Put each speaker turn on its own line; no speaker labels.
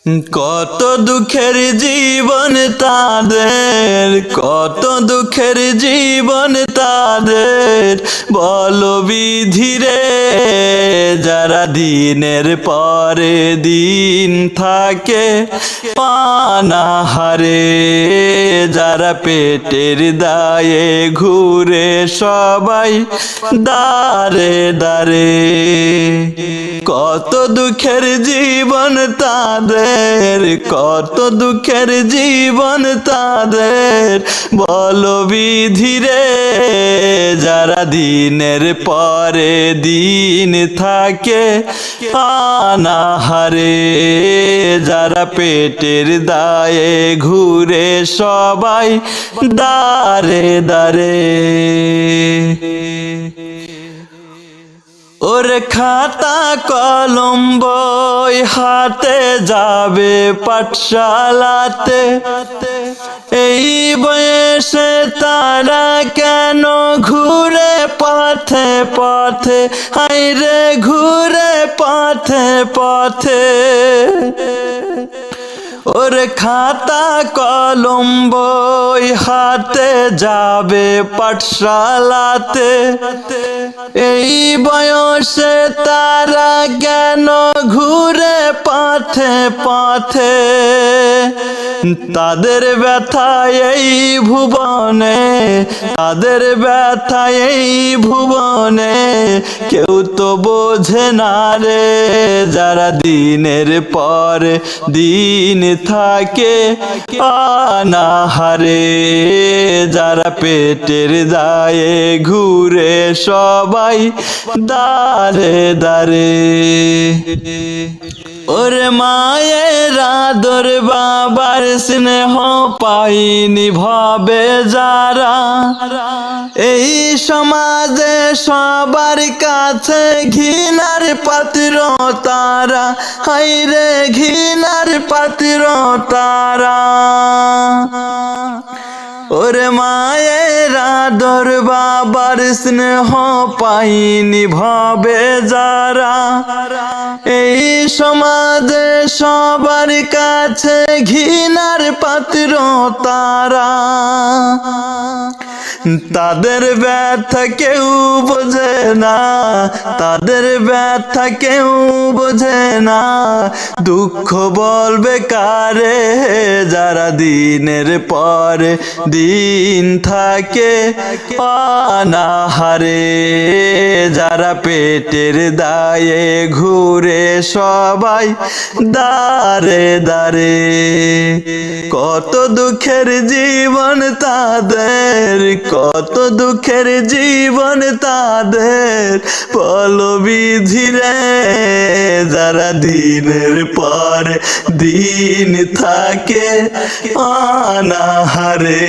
কত দুঃখের জীবন তাদের, কত দুঃখের জীবন তাদের, বলো বিধিরে। যারা দিনের পরে দিন থাকে পানাহারে, যারা পেটের দায়ে ঘুরে সবাই দারে দারে। কত দুঃখের জীবন তাদের, কত দুঃখের জীবন তাদের, বলো বিধিরে। যারা দিনের পরে দিন থাকে পানাহারে, যারা পেটের দায়ে ঘুরে সবাই দারে দারে। ওরে খাতা কলম বই হাতে যাবে পাঠশালাতে, এই বয়সে তারা কেন ঘুরে পথে পথে, হায়রে ঘুরে পথে পথে। ওরে খাতা কলম বই হাতে যাবে পাঠশালাতে, এই বয়সে তারা কেন ঘুরে পথে পথে। তাদের ব্যথা এই ভুবনে, তাদের ব্যথা এই ভুবনে কেউ তো বোঝে না রে। যারা দিনের পর দিন থাকে পানাহারে, যারা পেটের দায়ে ঘুরে সবাই দারে দারে। ওরে মায়ের আদর বাবার স্নেহ পাইনি ভাবে যারা, এই সমাজে সবার কাছে ঘৃণার পাত্র তারা, হায়রে ঘৃণার পাত্র তারা। ওরে মায়ের আদর বাবার স্নেহ পাইনি ভাবে যারা, এই সমাজে সবার কাছে ঘৃণার পাত্র তারা। তাদের ব্যথা কেউ বোঝে না, তাদের ব্যথা কেউ বোঝে না, দুঃখ বলবে কারে। যারা দিনের পরে দিন থাকে পানাহারে, যারা পেটের দায়ে ঘুরে সবাই দারে দারে। কত দুঃখের জীবন তাদের, কত দুঃখের জীবন তাদের, বলো বিধিরে। যারা দিনের পর দিন থাকে পানাহারে।